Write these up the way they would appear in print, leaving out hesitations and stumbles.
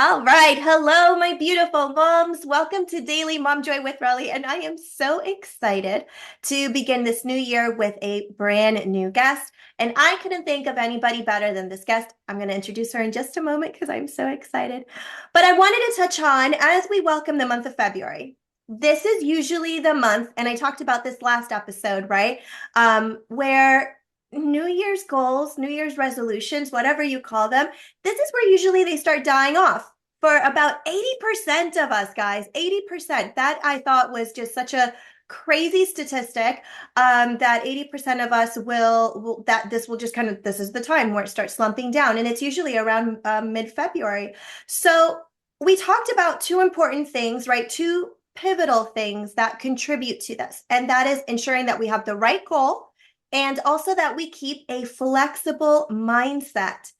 All right. Hello, my beautiful moms. Welcome to Daily Mom Joy with Rellie. And I am so excited to begin this new year with a brand new guest. And I couldn't think of anybody better than this guest. I'm going to introduce her in just a moment because I'm so excited. But I wanted to touch on as we welcome the month of February. This is usually the month, and I talked about this last episode, right? Where New Year's goals, New Year's resolutions, whatever you call them, this is where usually they start dying off for about 80% of us, guys. 80%. That I thought was just such a crazy statistic, that 80% of us that this will just kind of, this is the time where it starts slumping down. And it's usually around mid-February. So we talked about two important things, right? Two pivotal things that contribute to this. And that is ensuring that we have the right goal and also that we keep a flexible mindset.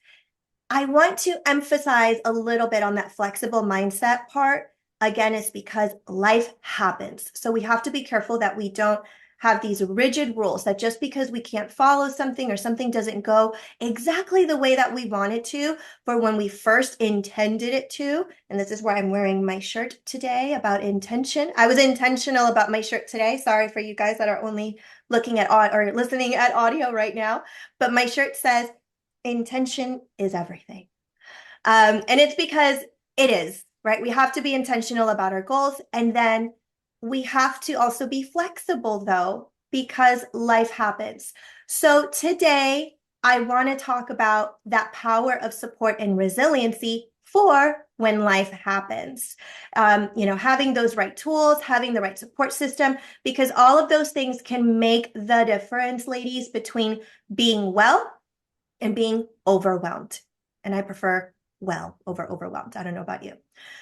I want to emphasize a little bit on that flexible mindset part. Again, it's because life happens. So we have to be careful that we don't have these rigid rules that just because we can't follow something or something doesn't go exactly the way that we want it to for when we first intended it to. And this is why I'm wearing my shirt today about intention. I was intentional about my shirt today. Sorry for you guys that are only looking at or listening at audio right now. But my shirt says, intention is everything. And it's because it is, right? We have to be intentional about our goals. And then we have to also be flexible, though, because life happens. So today, I want to talk about that power of support and resiliency for when life happens. Having those right tools, having the right support system, because all of those things can make the difference, ladies, between being well and being overwhelmed. And I prefer well over overwhelmed. I don't know about you.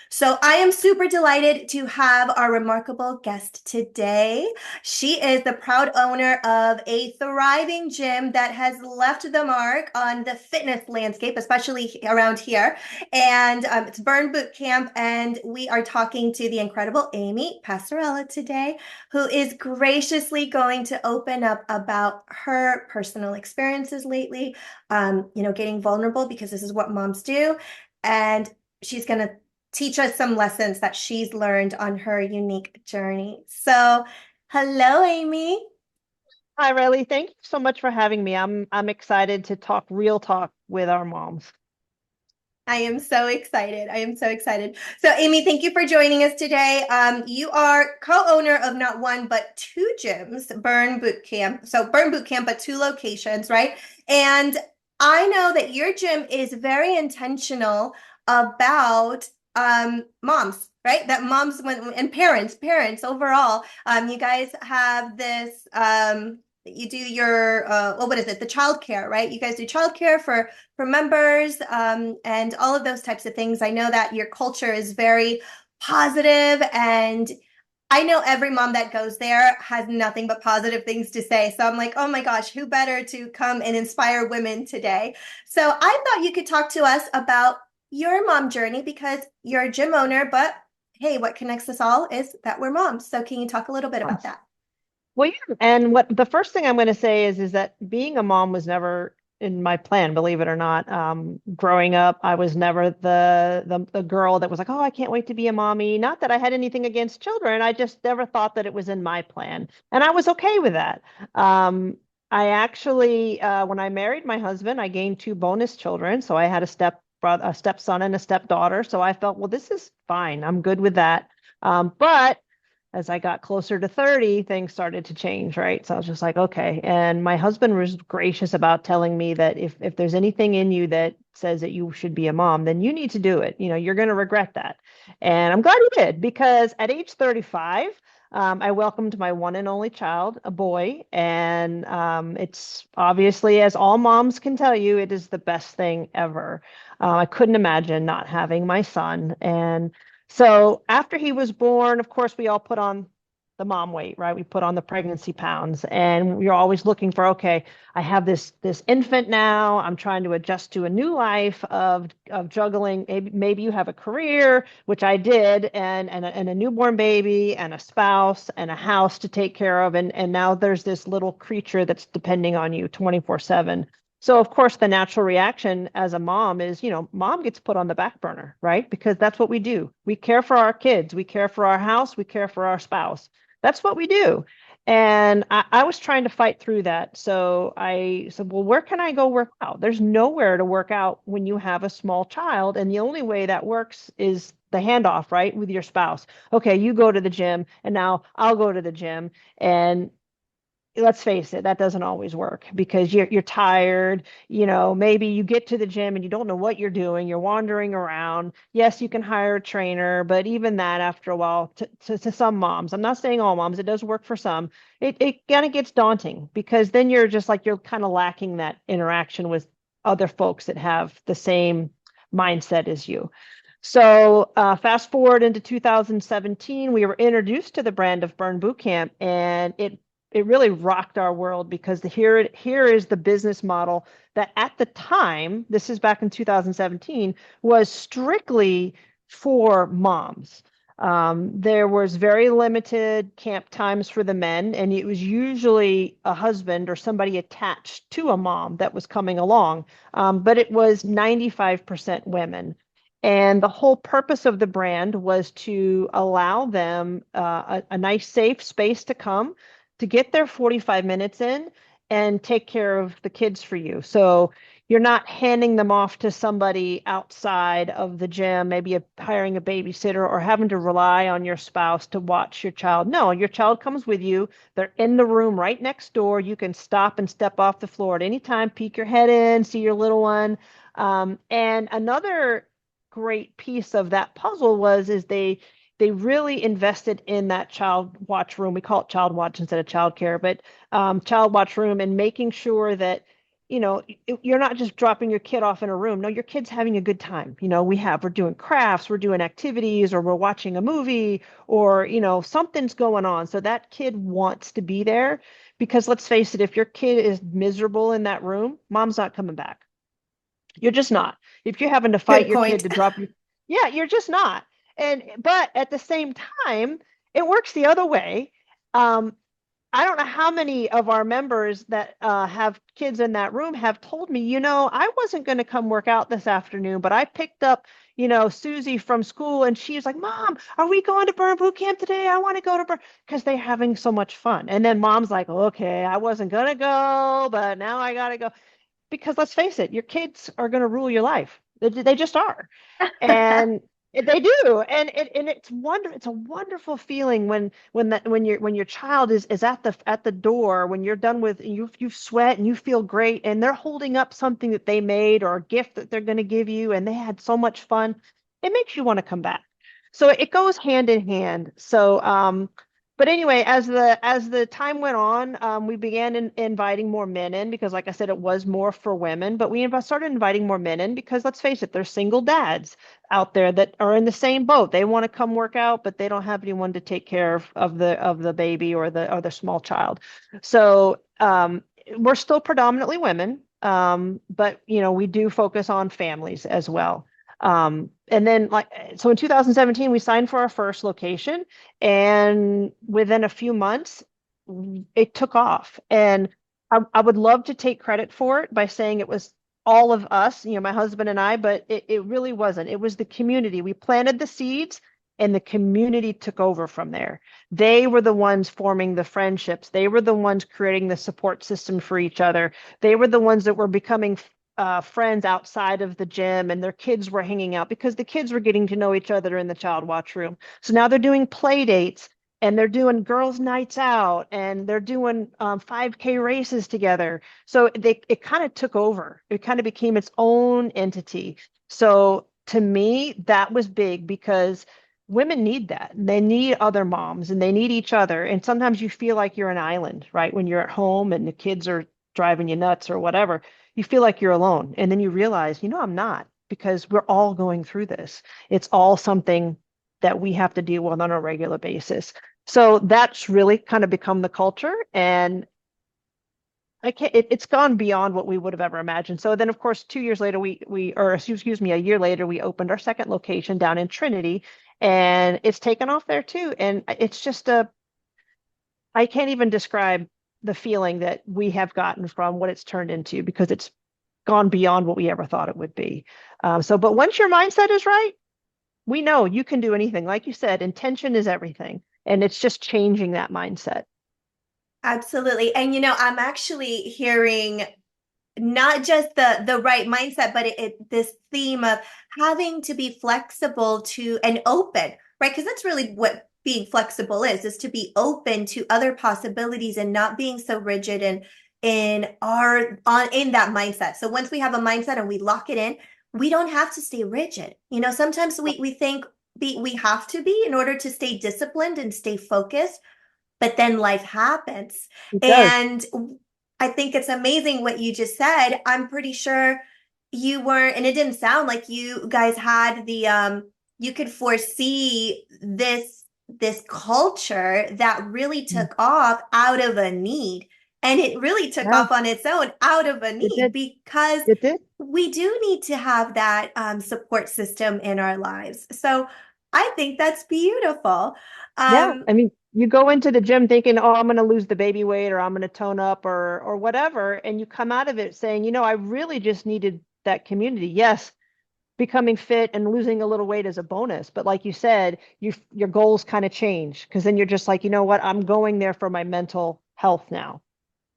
So I am super delighted to have our remarkable guest today. She is the proud owner of a thriving gym that has left the mark on the fitness landscape, especially around here. And it's Burn Boot Camp. And we are talking to the incredible Amy Passarella today, who is graciously going to open up about her personal experiences lately, getting vulnerable because this is what moms do. And she's going to teach us some lessons that she's learned on her unique journey. So, hello, Amy. Hi, Rellie. Thank you so much for having me. I'm excited to talk real talk with our moms. I am so excited. I am so excited. So, Amy, thank you for joining us today. You are co-owner of not one, but two gyms, Burn Boot Camp. So, Burn Boot Camp, but two locations, right? And I know that your gym is very intentional about moms, right? That moms and parents overall. You guys have this. You do your what is it? The childcare, right? You guys do childcare for members, and all of those types of things. I know that your culture is very positive, and I know every mom that goes there has nothing but positive things to say. So I'm like, oh my gosh, who better to come and inspire women today? So I thought you could talk to us about your mom journey because you're a gym owner, but hey, what connects us all is that we're moms. So can you talk a little bit about that? Well, yeah. And what the first thing I'm going to say is that being a mom was never in my plan, believe it or not. Growing up, I was never the girl that was like, oh, I can't wait to be a mommy. Not that I had anything against children. I just never thought that it was in my plan. And I was okay with that. I actually, when I married my husband, I gained two bonus children. So I had a stepson and a stepdaughter. So I felt, well, this is fine. I'm good with that. But as I got closer to 30, things started to change, right? So I was just like, okay. And my husband was gracious about telling me that if there's anything in you that says that you should be a mom, then you need to do it. You're going to regret that. And I'm glad he did because at age 35, I welcomed my one and only child, a boy. And it's obviously, as all moms can tell you, it is the best thing ever. I couldn't imagine not having my son. And so after he was born, of course, we all put on the mom weight, right? We put on the pregnancy pounds, and you're always looking for, okay, I have this infant now. I'm trying to adjust to a new life of juggling. Maybe you have a career, which I did, and a newborn baby, and a spouse, and a house to take care of, and now there's this little creature that's depending on you 24/7. So of course the natural reaction as a mom is, mom gets put on the back burner, right? Because that's what we do. We care for our kids, we care for our house, we care for our spouse. That's what we do. And I was trying to fight through that. So I said, well, where can I go work out? There's nowhere to work out when you have a small child. And the only way that works is the handoff, right? With your spouse. Okay, you go to the gym and now I'll go to the gym. And let's face it, that doesn't always work because you're tired. Maybe you get to the gym and you don't know what you're doing. You're wandering around. Yes, you can hire a trainer, but even that after a while, to some moms, I'm not saying all moms, it does work for some. It kind of gets daunting because then you're kind of lacking that interaction with other folks that have the same mindset as you. So fast forward into 2017, we were introduced to the brand of Burn Boot Camp, and it really rocked our world because here is the business model that at the time, this is back in 2017, was strictly for moms. There was very limited camp times for the men, and it was usually a husband or somebody attached to a mom that was coming along. But it was 95% women. And the whole purpose of the brand was to allow them a nice, safe space to come to get their 45 minutes in and take care of the kids for you. So you're not handing them off to somebody outside of the gym, maybe hiring a babysitter or having to rely on your spouse to watch your child. No, your child comes with you. They're in the room right next door. You can stop and step off the floor at any time, peek your head in, see your little one. And another great piece of that puzzle is they really invested in that child watch room. We call it child watch instead of child care, but child watch room, and making sure that, you're not just dropping your kid off in a room. No, your kid's having a good time. We're doing crafts, we're doing activities, or we're watching a movie, or, something's going on. So that kid wants to be there because let's face it, if your kid is miserable in that room, mom's not coming back. You're just not. If you're having to fight Good your kid point. to drop you, yeah, you're just not. But at the same time, it works the other way. Um, I don't know how many of our members that have kids in that room have told me, I wasn't going to come work out this afternoon, but I picked up, Susie from school, and she's like, Mom, are we going to Burn Boot Camp today? I want to go to Burn because they're having so much fun. And then mom's like, okay, I wasn't going to go, but now I got to go because let's face it, your kids are going to rule your life. They just are, and they do. And it's a wonderful feeling when your child is at the door, when you're done with you sweat and you feel great, and they're holding up something that they made or a gift that they're going to give you, and they had so much fun. It makes you want to come back. So it goes hand in hand. So but anyway, as the time went on, we began inviting more men in because, like I said, it was more for women. But we started inviting more men in because, let's face it, there's single dads out there that are in the same boat. They want to come work out, but they don't have anyone to take care of the baby or the small child. So we're still predominantly women, but we do focus on families as well. And then so in 2017, we signed for our first location, and within a few months, it took off. And I would love to take credit for it by saying it was all of us, my husband and I, but it really wasn't. It was the community. We planted the seeds and the community took over from there. They were the ones forming the friendships. They were the ones creating the support system for each other. They were the ones that were becoming friends outside of the gym, and their kids were hanging out because the kids were getting to know each other in the child watch room. So now they're doing play dates, and they're doing girls' nights out, and they're doing 5K races together. So it kind of took over. It kind of became its own entity. So to me, that was big because women need that. They need other moms and they need each other. And sometimes you feel like you're an island, right? When you're at home and the kids are driving you nuts or whatever, you feel like you're alone. And then you realize, I'm not, because we're all going through this. It's all something that we have to deal with on a regular basis. So that's really kind of become the culture. And it's gone beyond what we would have ever imagined. So then, of course, 2 years later, or excuse me, a year later, we opened our second location down in Trinity, and it's taken off there too. And it's just I can't even describe the feeling that we have gotten from what it's turned into because gone beyond what we ever thought it would be. But once your mindset is right, we know you can do anything. Like you said, intention is everything. And it's just changing that mindset. Absolutely. And I'm actually hearing not just the right mindset, but this theme of having to be flexible to and open, right? Because that's really what being flexible is to be open to other possibilities and not being so rigid and in that mindset. So once we have a mindset and we lock it in, we don't have to stay rigid. Sometimes we think we have to be in order to stay disciplined and stay focused, but then life happens. It does. And I think it's amazing what you just said. I'm pretty sure you weren't, and it didn't sound like you guys had you could foresee this culture that really Mm. took off out of a need. And it really took Yeah, off on its own out of a it need did. because It did. we do need to have that support system in our lives. So I think that's beautiful. Yeah. Um, I mean, you go into the gym thinking, oh, I'm going to lose the baby weight or I'm going to tone up or whatever. And you come out of it saying, I really just needed that community. Yes, becoming fit and losing a little weight is a bonus. But like you said, your goals kind of change because then you're just like, you know what? I'm going there for my mental health now.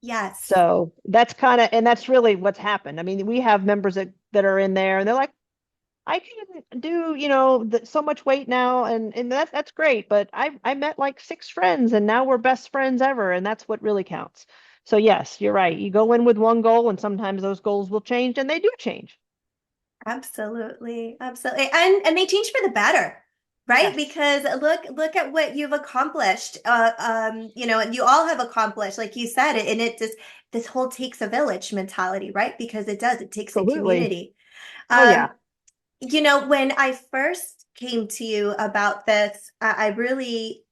yes. So that's kind of, and that's really what's happened. I mean, we have members that are in there and they're like, I can do, so much weight now, and that's great. But I met like 6 friends, and now we're best friends ever, and that's what really counts. So yes, you're right. You go in with one goal, and sometimes those goals will change, and they do change. Absolutely, absolutely, and they change for the better, right? Yes, Because look at what you've accomplished. And you all have accomplished, like you said, and it just this whole takes a village mentality, right? Because it does. It takes a absolutely. community. Oh yeah. Um, when I first came to you about this, I really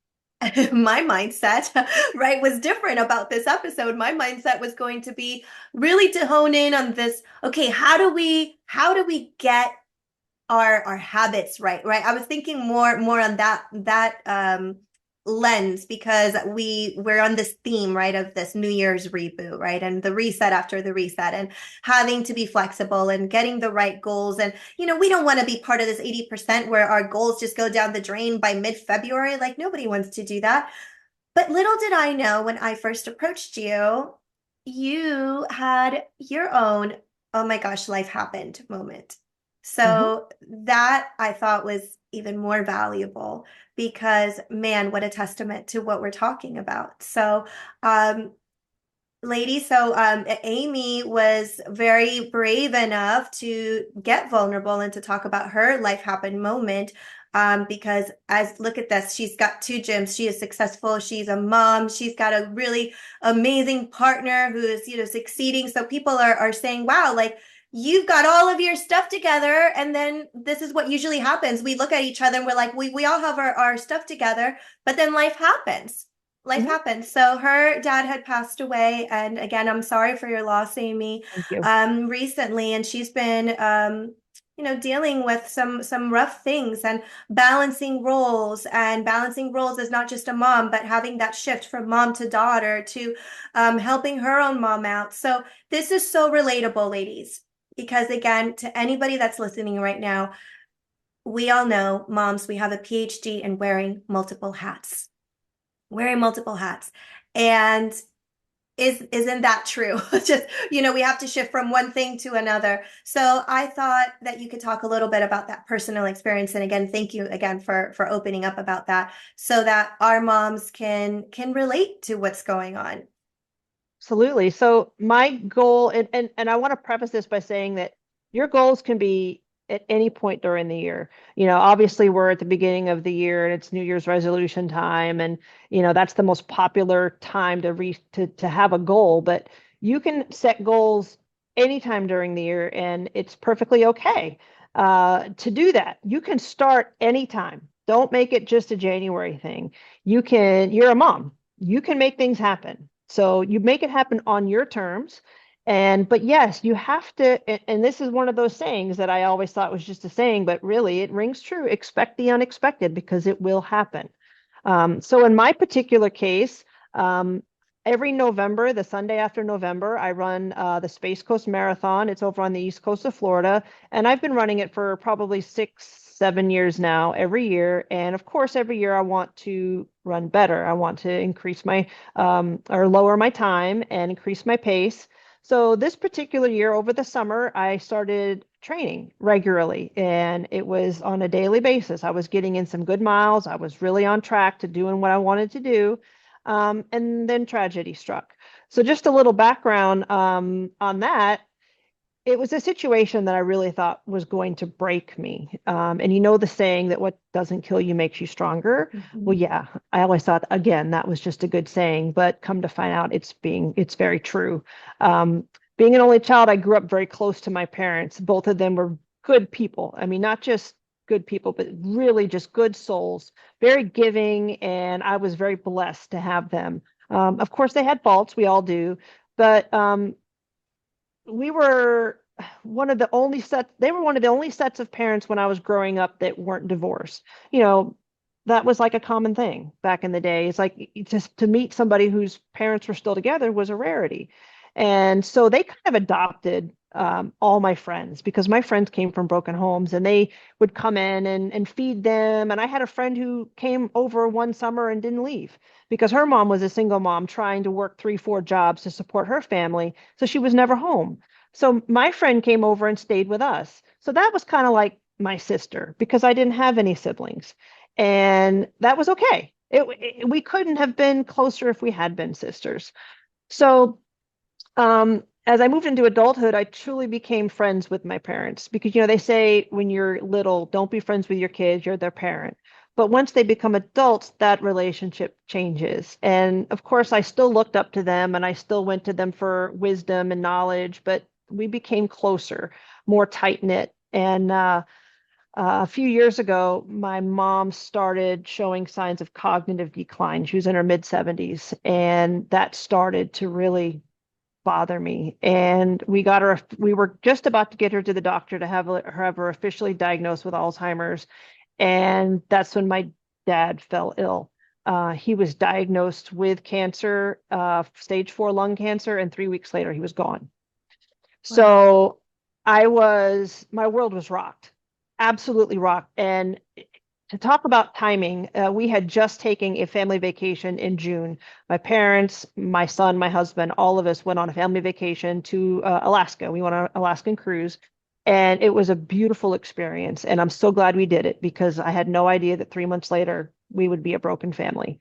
my mindset, right, was different about this episode. My mindset was going to be really to hone in on this. Okay, how do we get our habits right. I was thinking more on that lens because we're on this theme, right, of this New Year's reboot, right, and the reset after the reset and having to be flexible and getting the right goals. And we don't want to be part of this 80% where our goals just go down the drain by mid-February. Like, nobody wants to do that. But little did I know when I first approached you, you had your own, oh my gosh, life happened moment. Hmm. So that I thought was even more valuable because, man, what a testament to what we're talking about. So, um, lady. So Amy was very brave enough to get vulnerable and to talk about her life happen moment. Because as look at this, she's got 2 gyms. She is successful. She's a mom. She's got a really amazing partner who is, succeeding. So people are saying, wow, like you've got all of your stuff together. And then this is what usually happens. We look at each other and we're like, we all have our stuff together, but then life happens. Life Hmm. happens. So her dad had passed away, and again, I'm sorry for your loss, Amy. Thank you. Recently, and she's been, dealing with some rough things and balancing roles. And balancing roles is not just a mom, but having that shift from mom to daughter to helping her own mom out. So this is so relatable, ladies, because again, to anybody that's listening right now, we all know moms. We have a PhD in wearing multiple hats. And isn't that true? Just, we have to shift from one thing to another. So I thought that you could talk a little bit about that personal experience. And again, thank you again for opening up about that so that our moms can relate to what's going on. Absolutely. So my goal, and I want to preface this by saying that your goals can be at any point during the year. Obviously we're at the beginning of the year and it's New Year's resolution time, and that's the most popular time to have a goal. But you can set goals anytime during the year, and it's perfectly okay to do that. You can start anytime. Don't make it just a January thing. You're a mom. You can make things happen. So you make it happen on your terms. But yes, you have to, and this is one of those sayings that I always thought was just a saying, but really it rings true. Expect the unexpected because it will happen. So in my particular case, um, every November, the Sunday after November, I run the Space Coast Marathon. It's over on the east coast of Florida, and I've been running it for probably 6, 7 years now, every year. And of course, every year I want to run better. I want to increase my or lower my time and increase my pace. So this particular year, over the summer, I started training regularly, and it was on a daily basis. I was getting in some good miles. I was really on track to doing what I wanted to do. And then tragedy struck. So just a little background on that. It was a situation that I really thought was going to break me. And you know the saying that what doesn't kill you makes you stronger. Well, Mhm. yeah, I always thought again that was just a good saying, but come to find out it's very true. Um, Being an only child, I grew up very close to my parents. Both of them were good people. I mean, not just good people, but really just good souls, very giving, and I was very blessed to have them. Of course, they had faults, we all do, but we were one of the only sets, they were one of the only sets of parents when I was growing up that weren't divorced. You know, that was like a common thing back in the day. It's like just to meet somebody whose parents were still together was a rarity. And so they kind of adopted all my friends because my friends came from broken homes and they would come in and feed them. And I had a friend who came over one summer and didn't leave because her mom was a single mom trying to work 3, 4 jobs to support her family. So she was never home. So my friend came over and stayed with us. So that was kind of like my sister because I didn't have any siblings. And that was okay. We couldn't have been closer if we had been sisters. So as I moved into adulthood, I truly became friends with my parents because, you know, they say when you're little, don't be friends with your kids, you're their parent. But once they become adults, that relationship changes. And of course, I still looked up to them and I still went to them for wisdom and knowledge, but we became closer, more tight knit. And a few years ago, my mom started showing signs of cognitive decline. She was in her mid 70s, and that started to really bother me. And we were just about to get her to the doctor to have her officially diagnosed with Alzheimer's. And that's when my dad fell ill. He was diagnosed with cancer, stage 4 lung cancer, and 3 weeks later he was gone. Wow. So my world was rocked, absolutely rocked. And to talk about timing, we had just taken a family vacation in June. My parents, my son, my husband, all of us went on a family vacation to Alaska. We went on an Alaskan cruise, and it was a beautiful experience. And I'm so glad we did it because I had no idea that 3 months later we would be a broken family.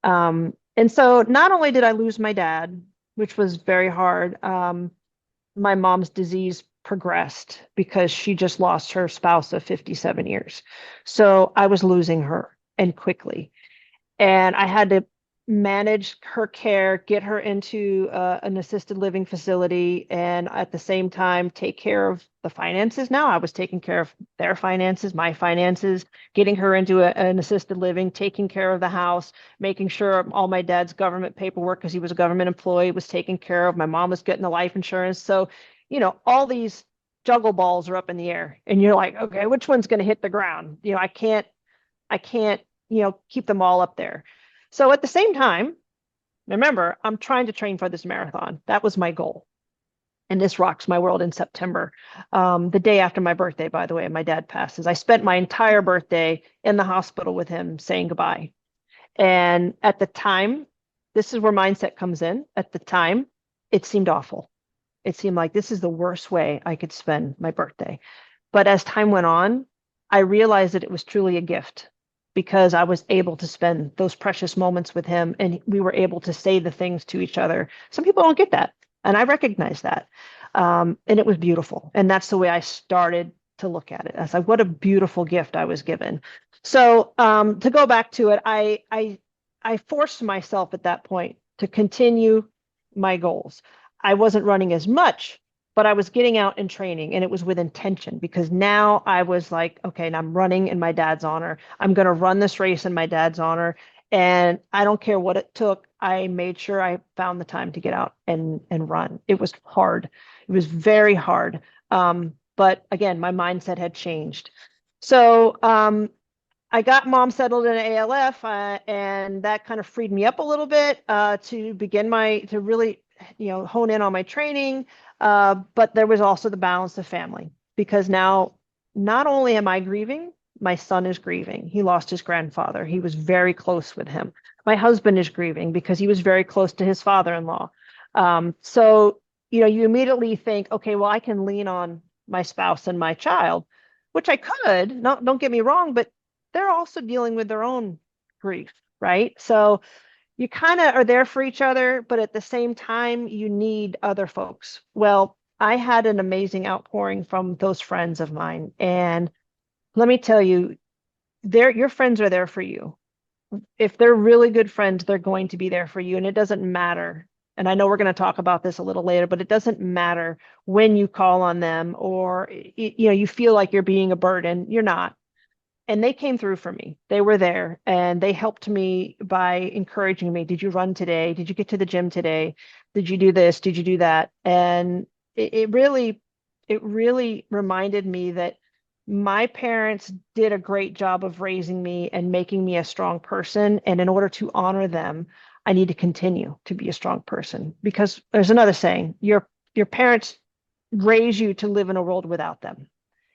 And so not only did I lose my dad, which was very hard, my mom's disease progressed because she just lost her spouse of 57 years. So I was losing her and quickly. And I had to manage her care, get her into an assisted living facility, and at the same time, take care of the finances. Now I was taking care of their finances, my finances, getting her into an assisted living, taking care of the house, making sure all my dad's government paperwork, because he was a government employee, was taken care of. My mom was getting the life insurance. So, you know, all these juggle balls are up in the air, and you're like, okay, which one's going to hit the ground? You know, I can't, keep them all up there. So at the same time, remember, I'm trying to train for this marathon. That was my goal. And this rocks my world in September. The day after my birthday, by the way, my dad passes. I spent my entire birthday in the hospital with him saying goodbye. And at the time, this is where mindset comes in. At the time, it seemed awful. It seemed like this is the worst way I could spend my birthday. But as time went on, I realized that it was truly a gift because I was able to spend those precious moments with him and we were able to say the things to each other. Some people don't get that. And I recognize that. And it was beautiful. And that's the way I started to look at it. I was like, what a beautiful gift I was given. So to go back to it, I forced myself at that point to continue my goals. I wasn't running as much, but I was getting out and training, and it was with intention because now I was like, okay, and I'm running in my dad's honor. I'm going to run this race in my dad's honor. And I don't care what it took. I made sure I found the time to get out and run. It was hard. It was very hard. But again, my mindset had changed. So I got mom settled in ALF, and that kind of freed me up a little bit to begin to really, hone in on my training. But there was also the balance of family because now not only am I grieving, my son is grieving. He lost his grandfather. He was very close with him. My husband is grieving because he was very close to his father-in-law. So, you immediately think, okay, well, I can lean on my spouse and my child, which I could. No, don't get me wrong, but they're also dealing with their own grief, right? So you kind of are there for each other, but at the same time, you need other folks. Well, I had an amazing outpouring from those friends of mine. And let me tell you, your friends are there for you. If they're really good friends, they're going to be there for you. And it doesn't matter. And I know we're going to talk about this a little later, but it doesn't matter when you call on them or you feel like you're being a burden. You're not, and they came through for me. They were there and they helped me by encouraging me. Did you run today? Did you get to the gym today? Did you do this? Did you do that? And it really reminded me that my parents did a great job of raising me and making me a strong person. And in order to honor them, I need to continue to be a strong person because there's another saying, your parents raise you to live in a world without them.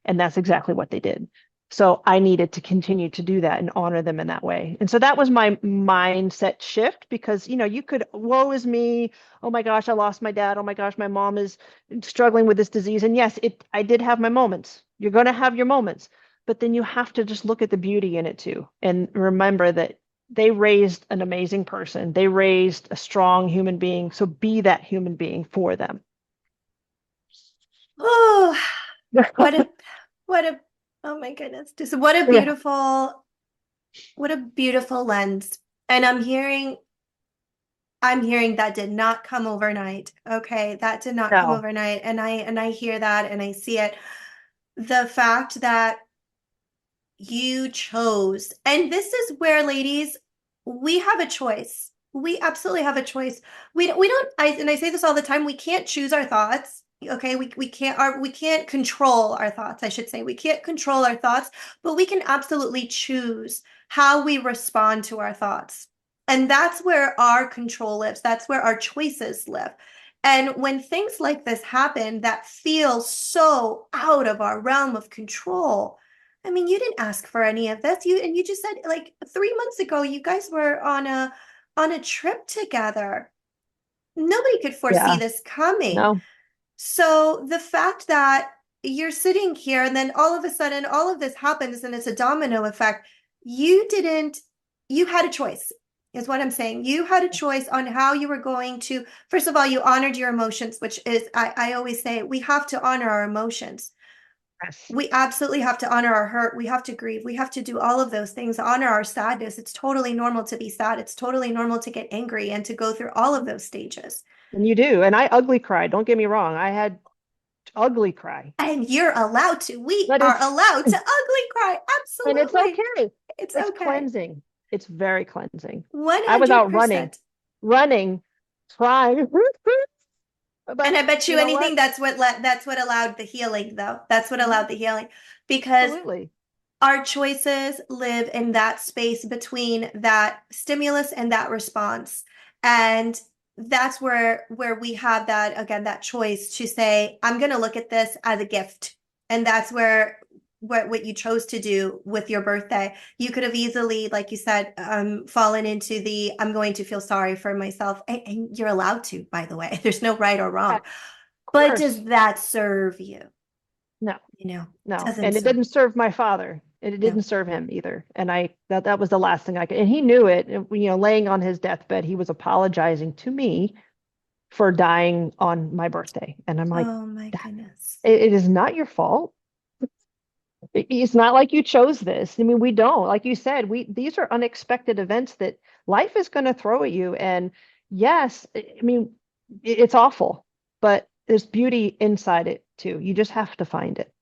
And that's exactly what they did. So I needed to continue to do that and honor them in that way. And so that was my mindset shift because, you could, woe is me. Oh my gosh, I lost my dad. Oh my gosh, my mom is struggling with this disease. And yes, I did have my moments. You're going to have your moments, but then you have to just look at the beauty in it too. And remember that they raised an amazing person. They raised a strong human being. So be that human being for them. Oh, what a, what a, oh my goodness. Just Yeah. what a beautiful lens. And I'm hearing that did not come overnight. Okay. That did not come No. overnight. And I hear that and I see it. The fact that you chose, and this is where, ladies, we have a choice. We absolutely have a choice. And I say this all the time, we can't choose our thoughts. Okay, we can't control our thoughts, I should say. We can't control our thoughts, but we can absolutely choose how we respond to our thoughts. And that's where our control lives. That's where our choices live. And when things like this happen that feel so out of our realm of control, I mean, you didn't ask for any of this. You just said like 3 months ago you guys were on a trip together. Nobody could foresee Yeah. this coming. No. So the fact that you're sitting here and then all of a sudden all of this happens and it's a domino effect, you didn't, you had a choice, is what I'm saying. You had a choice on how you were going to, first of all, you honored your emotions, which is, I always say, we have to honor our emotions. Yes. We absolutely have to honor our hurt. We have to grieve. We have to do all of those things, honor our sadness. It's totally normal to be sad. It's totally normal to get angry and to go through all of those stages. And you do. And I ugly cried. Don't get me wrong. I had ugly cry. And you're allowed to. We But are it's allowed to ugly cry. and it's Absolutely. okay. It's It's okay. cleansing. It's very cleansing. I was out running, 100%. running, crying. And But I bet you you know what? anything that's what allowed the healing though. That's what Mhm. allowed the healing because Absolutely. our choices live in that space between that stimulus and that response. And that's where we have that again, that choice to say, I'm going to look at this as a gift. And that's where what you chose to do with your birthday. You could have easily, like you said, fallen into the I'm going to feel sorry for myself. And you're allowed to, by the way. There's no right or Yeah, wrong. of But does course. that serve you? No, no. Doesn't And it serve. didn't serve my father. And it No. didn't serve him either. And that was the last thing I could. And he knew it. And, laying on his deathbed, he was apologizing to me for dying on my birthday. And I'm like, Oh my "Dad, goodness. it is not your fault. It's not like you chose this. I mean, we don't. Like you said, these are unexpected events that life is going to throw at you. And yes, I mean, it's awful, but there's beauty inside it too. You just have to find it.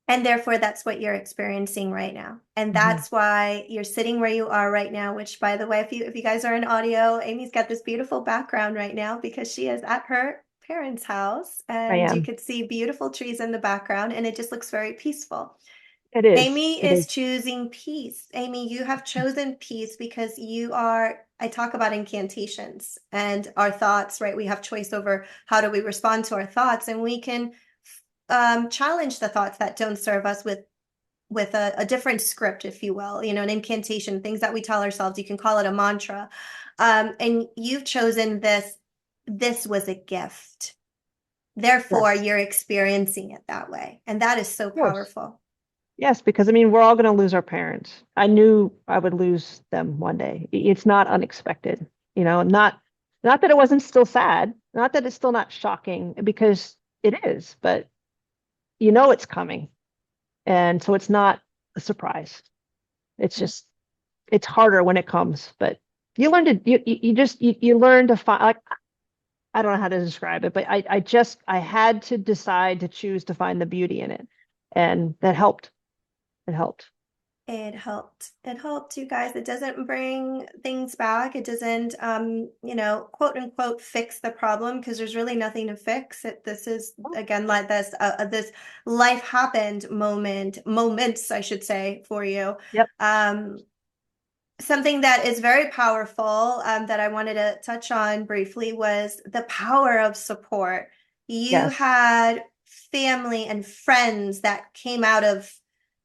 And therefore, that's what you're experiencing right now. And Mhm. that's why you're sitting where you are right now, which by the way, if you guys are in audio, Amy's got this beautiful background right now because she is at her parents' house I and you am. could see beautiful trees in the background and it just looks very peaceful. It is. Amy It is is. choosing peace. Amy, you have chosen peace because you are, I talk about incantations and our thoughts, right? We have choice over how do we respond to our thoughts, and we can challenge the thoughts that don't serve us with a different script, if you will, you know, an incantation, things that we tell ourselves. You can call it a mantra. And you've chosen this. This was a gift. Therefore, Yes. you're experiencing it that way. And that is so Of course. powerful. Yes, because I mean, we're all going to lose our parents. I knew I would lose them one day. It's not unexpected, not that it wasn't still sad, not that it's still not shocking, because it is, but it's coming. And so it's not a surprise. It's just it's harder when it comes, but you learn to find, like, I don't know how to describe it, but I had to decide to choose to find the beauty in it. And that helped. It helped. It helped. It helped you guys. It doesn't bring things back. It doesn't, quote unquote, fix the problem because there's really nothing to fix. This is again like this life happened moments, I should say, for you. Yep. Um, Something that is very powerful that I wanted to touch on briefly was the power of support. You Yes. had family and friends that came out of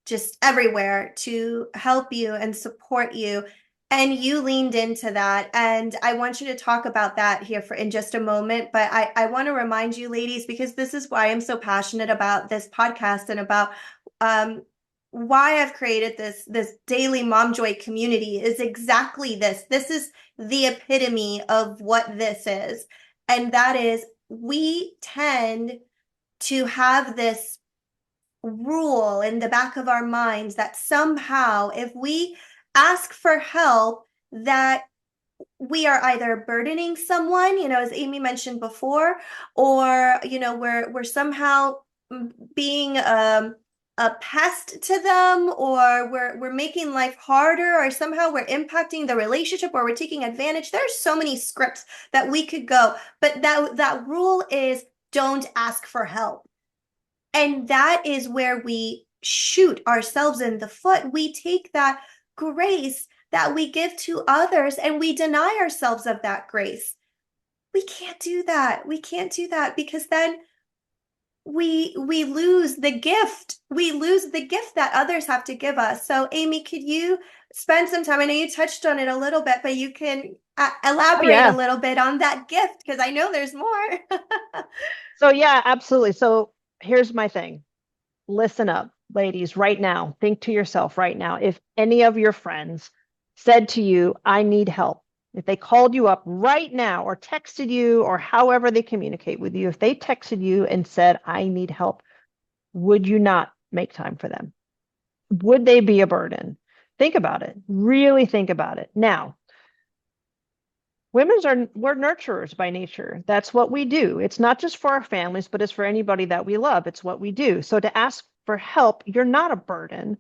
just everywhere to help you and support you. And you leaned into that. And I want you to talk about that here for in just a moment. But I want to remind you, ladies, because this is why I'm so passionate about this podcast and about um, why I've created this daily mom joy community is exactly this. This is the epitome of what this is. And that is we tend to have this rule in the back of our minds that somehow if we ask for help that we are either burdening someone, as Amy mentioned before, or we're somehow being a pest to them, or we're making life harder, or somehow we're impacting the relationship, or we're taking advantage. There's so many scripts that we could go, but that rule is don't ask for help. And that is where we shoot ourselves in the foot. We take that grace that we give to others and we deny ourselves of that grace. We can't do that. We can't do that because then we lose the gift. We lose the gift that others have to give us. So Amy, could you spend some time? I know you touched on it a little bit, but you can Oh elaborate a yeah. little bit on that gift because I know there's more. So yeah, absolutely. So here's my thing. Listen up, ladies, right now. Think to yourself right now. If any of your friends said to you, I need help, if they called you up right now or texted you or however they communicate with you, if they texted you and said, I need help, would you not make time for them? Would they be a burden? Think about it. Really think about it. Now, we're nurturers by nature. That's what we do. It's not just for our families, but it's for anybody that we love. It's what we do. So to ask for help, you're not a burden,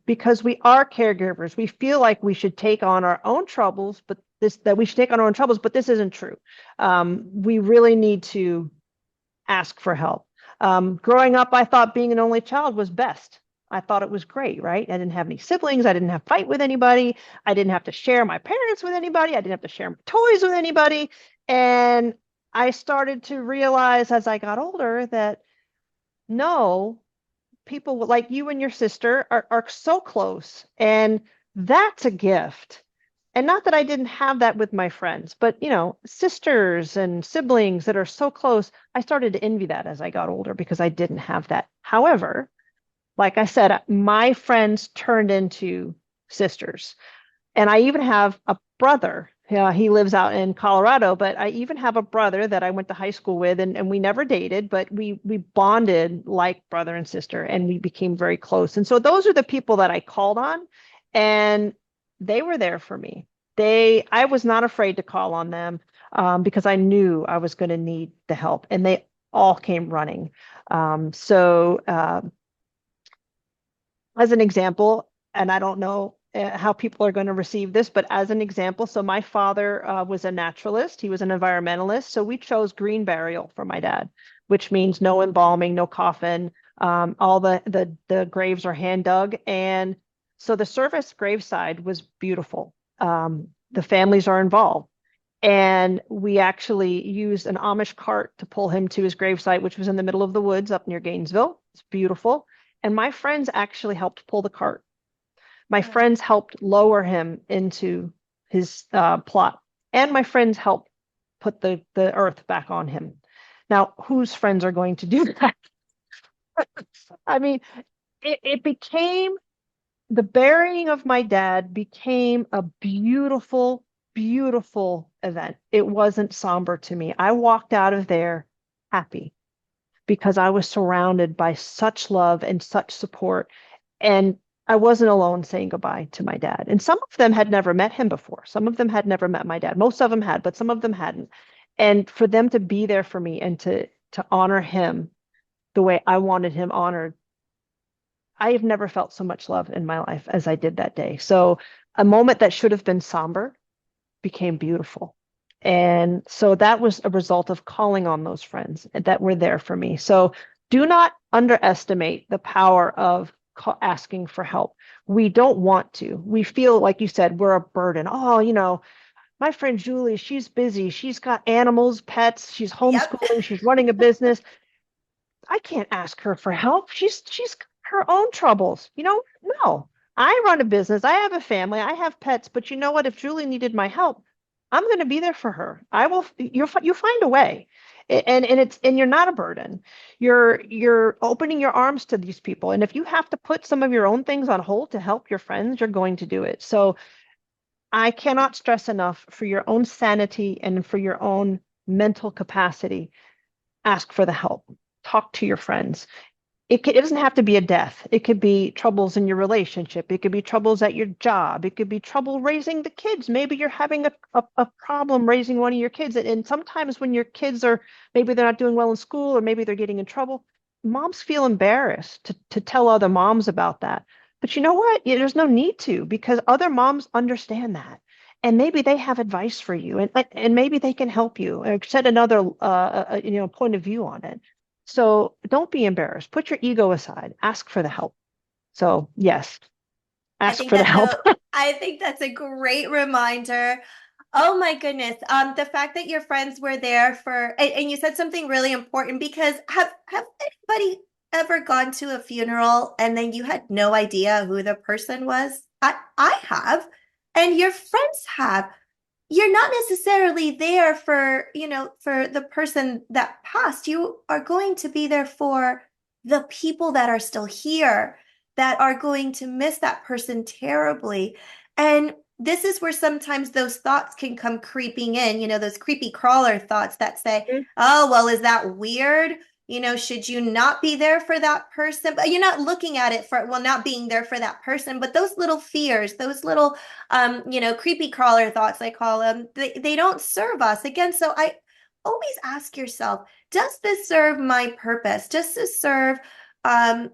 because we are caregivers. We feel like we should take on our own troubles, but this isn't true. We really need to ask for help. Growing up, I thought being an only child was best. I thought it was great, right? I didn't have any siblings. I didn't have to fight with anybody. I didn't have to share my parents with anybody. I didn't have to share my toys with anybody. And I started to realize as I got older that no, people like you and your sister are so close. And that's a gift. And not that I didn't have that with my friends, but sisters and siblings that are so close, I started to envy that as I got older because I didn't have that. However, like I said, my friends turned into sisters. And I even have a brother. Yeah, he lives out in Colorado, but I even have a brother that I went to high school with, and we never dated, but we bonded like brother and sister, and we became very close. And so those are the people that I called on, and they were there for me. I was not afraid to call on them, because I knew I was going to need the help, and they all came running. So as an example, and I don't know how people are going to receive this, but as an example, so my father was a naturalist, he was an environmentalist. So we chose green burial for my dad, which means no embalming, no coffin. All the graves are hand dug, and so the service graveside was beautiful. The families are involved. And we actually used an Amish cart to pull him to his gravesite, which was in the middle of the woods up near Gainesville. It's beautiful. And my friends actually helped pull the cart. My Oh, friends helped lower him into his plot. And my friends helped put the earth back on him. Now, whose friends are going to do that? I mean, it became the burying of my dad became a beautiful, beautiful event. It wasn't somber to me. I walked out of there happy because I was surrounded by such love and such support. And I wasn't alone saying goodbye to my dad. And some of them had never met him before. Some of them had never met my dad. Most of them had, but some of them hadn't. And for them to be there for me and to honor him the way I wanted him honored, I have never felt so much love in my life as I did that day. So a moment that should have been somber became beautiful. And so that was a result of calling on those friends that were there for me. So do not underestimate the power of asking for help. We don't want to. We feel, like you said, we're a burden. Oh, my friend Julie, she's busy. She's got animals, pets, she's yep. homeschooling, she's running a business. I can't ask her for help. She's got her own troubles. No. I run a business. I have a family. I have pets. But you know what? If Julie needed my help, I'm going to be there for her. I will. You find a way, and you're not a burden. You're opening your arms to these people. And if you have to put some of your own things on hold to help your friends, you're going to do it. So I cannot stress enough, for your own sanity and for your own mental capacity, ask for the help. Talk to your friends. It doesn't have to be a death. It could be troubles in your relationship. It could be troubles at your job. It could be trouble raising the kids. Maybe you're having a problem raising one of your kids. And sometimes when your kids are, maybe they're not doing well in school, or maybe they're getting in trouble, moms feel embarrassed to tell other moms about that. But you know what? There's no need to, because other moms understand that. And maybe they have advice for you, and maybe they can help you or set another point of view on it. So don't be embarrassed. Put your ego aside. Ask for the help. So yes, I ask think for the that's help. a I think that's a great reminder. Oh my goodness. The fact that your friends were there for and you said something really important, because have anybody ever gone to a funeral and then you had no idea who the person was? I have, and your friends have. You're not necessarily there for, for the person that passed. You are going to be there for the people that are still here, that are going to miss that person terribly. And this is where sometimes those thoughts can come creeping in, those creepy crawler thoughts that say, Mhm. oh, well, is that weird? Should you not be there for that person? But you're not looking at it for, well, not being there for that person, but those little fears, those little creepy crawler thoughts, I call them, they don't serve us again. So I always ask yourself, does this serve my purpose? Does this serve um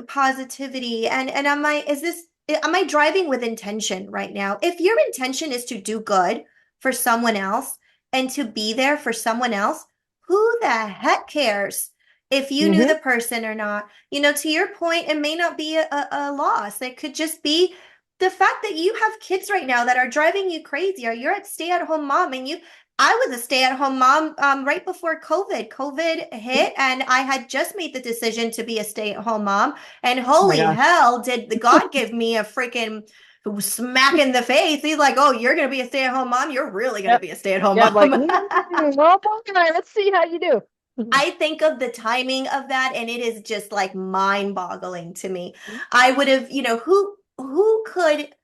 positivity? And am I driving with intention right now? If your intention is to do good for someone else and to be there for someone else, who the heck cares if you knew the Mhm. person or not? To your point, it may not be a loss. It could just be the fact that you have kids right now that are driving you crazy, or you're a stay-at-home mom. And I was a stay-at-home mom right before COVID hit, and I had just made the decision to be a stay-at-home mom. And Oh my holy gosh. hell, did the God give me a freaking smack in the face. He's like, oh, you're gonna be a stay-at-home mom, you're really gonna Yep. be a stay-at-home Yeah, I'm like, mom. well, okay, let's see how you do. Mhm. I think of the timing of that, and it is just like mind-boggling to me. I would have, who could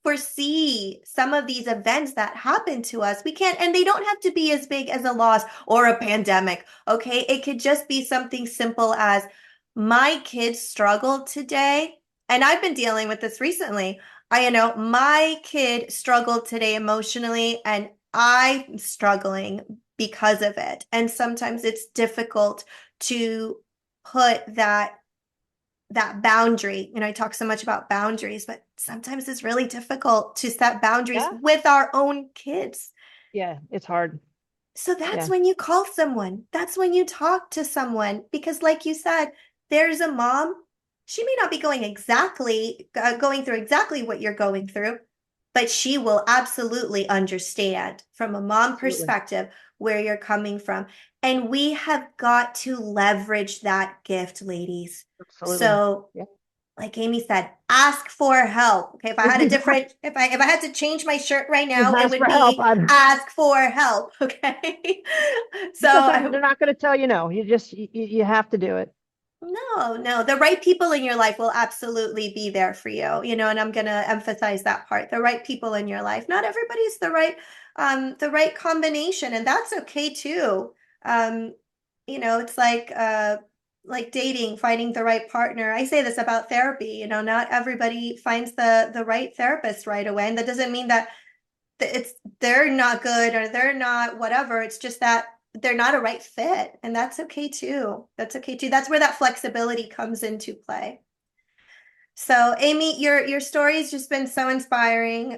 foresee some of these events that happen to us? We can't, and they don't have to be as big as a loss or a pandemic. Okay, it could just be something simple as my kids struggled today, and I've been dealing with this recently. My kid struggled today emotionally, and I'm struggling because of it. And sometimes it's difficult to put that boundary. I talk so much about boundaries, but sometimes it's really difficult to set boundaries Yeah. with our own kids. Yeah, it's hard. So that's Yeah. when you call someone. That's when you talk to someone, because like you said, there's a mom. She may not be going through exactly what you're going through, but she will absolutely understand from a mom Absolutely. perspective where you're coming from. And we have got to leverage that gift, ladies. Absolutely. So, Yeah. like Amy said, ask for help. Okay, if I had to change my shirt right now, it Ask would for help. be ask for help. Okay. So Because I they're not going to tell you no. You have to do it. No, the right people in your life will absolutely be there for you, and I'm gonna emphasize that part. The right people in your life. Not everybody's the right combination, and that's okay too. Um, it's like dating, finding the right partner. I say this about therapy, not everybody finds the right therapist right away. And that doesn't mean that it's they're not good or they're not whatever. It's just that they're not a right fit, and that's okay too. That's okay too. That's where that flexibility comes into play. So, Amy, your story's just been so inspiring.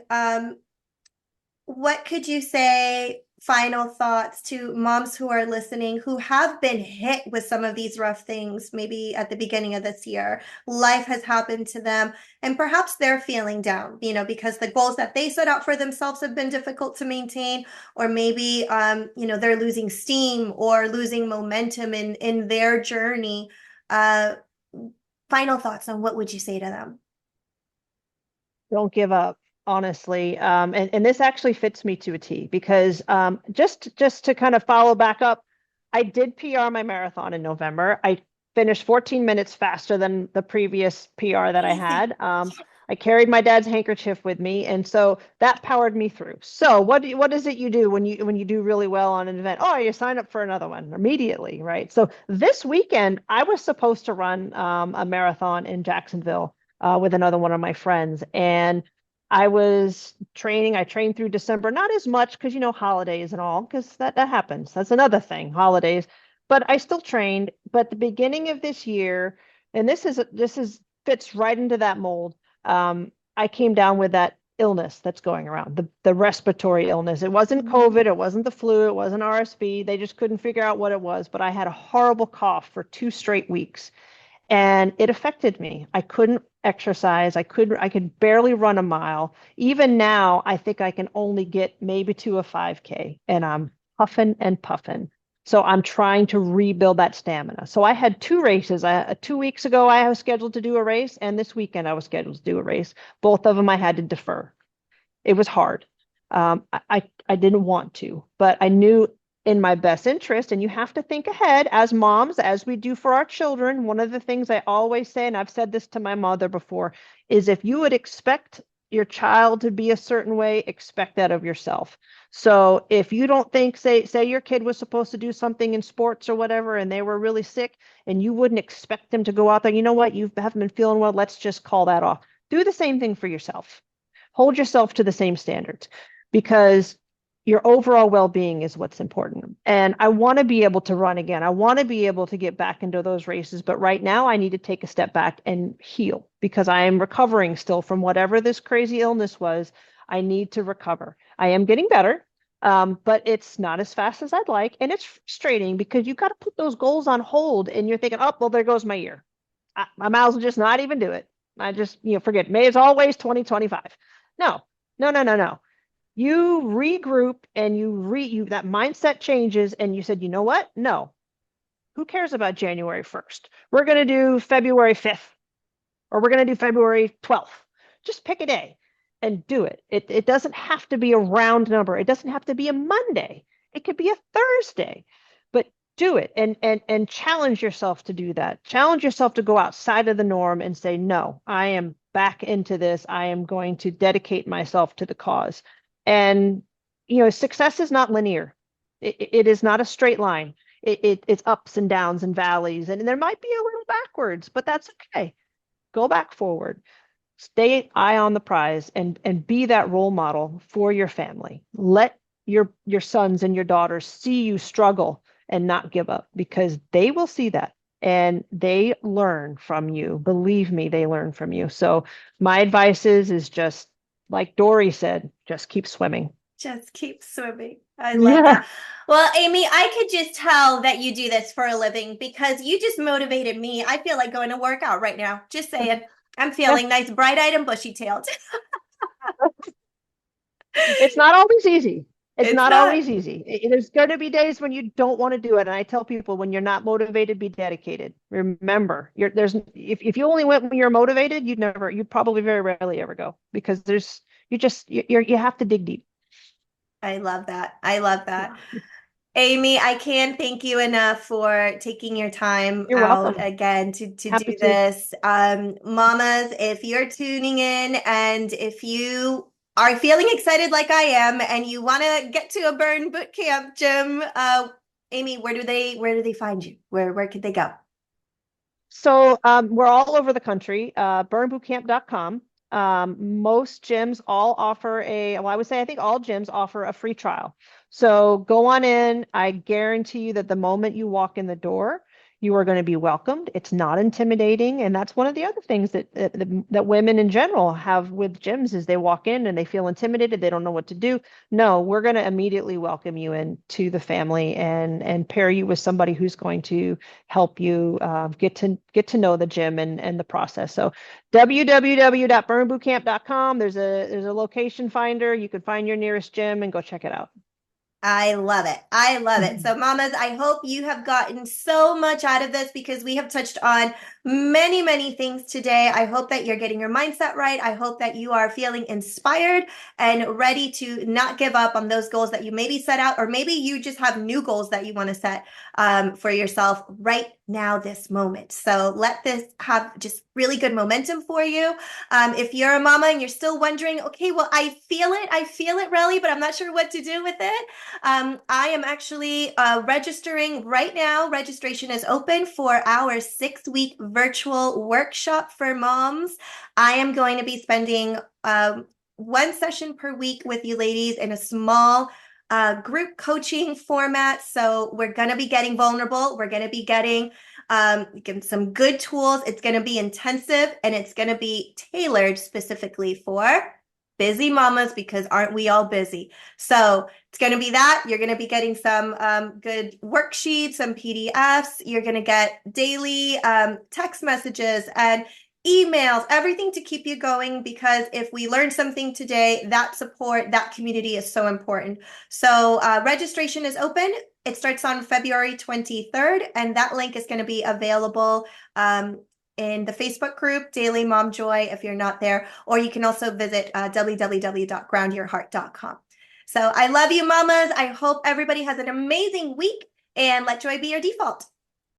What could you say, final thoughts to moms who are listening who have been hit with some of these rough things, maybe at the beginning of this year? Life has happened to them, and perhaps they're feeling down, because the goals that they set out for themselves have been difficult to maintain, or maybe, they're losing steam or losing momentum in their journey. Uh, Final thoughts on what would you say to them? Don't give up, honestly. And this actually fits me to a T because just to kind of follow back up, I did PR my marathon in November. I finished 14 minutes faster than the previous PR that I Amazing. had. I carried my dad's handkerchief with me, and so that powered me through. So what is it you do when you do really well on an event? Oh, you sign up for another one immediately, right? So this weekend I was supposed to run a marathon in Jacksonville with another one of my friends. And I was training. I trained through December, not as much because, holidays and all, because that happens. That's another thing, holidays. But I still trained. But the beginning of this year, and this is fits right into that mold. I came down with that illness that's going around, the respiratory illness. It wasn't COVID, it wasn't the flu, it wasn't RSV. They just couldn't figure out what it was. But I had a horrible cough for 2 straight weeks and it affected me. I couldn't exercise. I could barely run a mile. Even now, I think I can only get maybe to a 5K and I'm puffing and puffing. So I'm trying to rebuild that stamina. So I had two races. 2 weeks ago, I was scheduled to do a race, and this weekend I was scheduled to do a race. Both of them I had to defer. It was hard. I didn't want to, but I knew in my best interest, and you have to think ahead as moms, as we do for our children. One of the things I always say, and I've said this to my mother before, is if you would expect your child to be a certain way, expect that of yourself. So if you don't think, say your kid was supposed to do something in sports or whatever, and they were really sick, and you wouldn't expect them to go out there, you know what, you haven't been feeling well, let's just call that off. Do the same thing for yourself. Hold yourself to the same standards because your overall well-being is what's important. And I want to be able to run again. I want to be able to get back into those races, but right now I need to take a step back and heal because I am recovering still from whatever this crazy illness was. I need to recover. I am getting better, but it's not as fast as I'd like. And it's frustrating because you got to put those goals on hold and you're thinking, oh, well, there goes my year. I might as well just not even do it. I just, forget. May as always 2025. No, no, no, no, no. You regroup and you that mindset changes and you said, you know what? No. Who cares about January 1st? We're going to do February 5th or we're going to do February 12th. Just pick a day and do it. It doesn't have to be a round number. It doesn't have to be a Monday. It could be a Thursday. But do it and challenge yourself to do that. Challenge yourself to go outside of the norm and say, no, I am back into this. I am going to dedicate myself to the cause. And success is not linear. It is not a straight line. It's ups and downs and valleys, and there might be a little backwards, but that's okay. Go back forward. Stay eye on the prize and be that role model for your family. Let your sons and your daughters see you struggle and not give up because they will see that and they learn from you. Believe me, they learn from you. So my advice is just like Dory said, just keep swimming. Just keep swimming. I love Yeah. that. Well, Amy, I could just tell that you do this for a living because you just motivated me. I feel like going to work out right now. Just saying. I'm Yeah. feeling nice, bright-eyed and bushy-tailed. It's not always easy. It's It's not not. always easy. There's going to be days when you don't want to do it. And I tell people when you're not motivated, be dedicated. Remember, if you only went when you're motivated, you'd probably very rarely ever go because you have to dig deep. I love that. I love that. Yeah. Amy, I can't thank you enough for taking your time You're out welcome. again to do Happy to. this. Mamas, if you're tuning in and if you are feeling excited like I am and you want to get to a burn boot camp gym, Amy, where do they find you? Where could they go? So we're all over the country, burnbootcamp.com. Most gyms all offer well, I would say I think all gyms offer a free trial. So go on in. I guarantee you that the moment you walk in the door, you are going to be welcomed. It's not intimidating. And that's one of the other things that women in general have with gyms is they walk in and they feel intimidated. They don't know what to do. No, we're going to immediately welcome you into the family and pair you with somebody who's going to help you get to know the gym and the process. So www.burnbootcamp.com. There's a location finder. You can find your nearest gym and go check it out. I love it. I love it. So, mamas, I hope you have gotten so much out of this because we have touched on many, many things today. I hope that you're getting your mindset right. I hope that you are feeling inspired and ready to not give up on those goals that you maybe set out, or maybe you just have new goals that you want to set for yourself right now, this moment. So, let this have just really good momentum for you. If you're a mama and you're still wondering, okay, well, I feel it, Rellie, but I'm not sure what to do with it. I am actually registering right now. Registration is open for our 6-week virtual workshop for moms. I am going to be spending one session per week with you ladies in a small group coaching format. So we're going to be getting vulnerable. We're going to be getting some good tools. It's going to be intensive and it's going to be tailored specifically for busy mamas because aren't we all busy? So it's going to be that. You're going to be getting some good worksheets, some PDFs. You're going to get daily text messages and emails, everything to keep you going because if we learn something today, that support, that community is so important. So registration is open. It starts on February 23rd, and that link is going to be available in the Facebook group, Daily Mom Joy, if you're not there, or you can also visit www.groundyourheart.com. So I love you, mamas. I hope everybody has an amazing week and let joy be your default.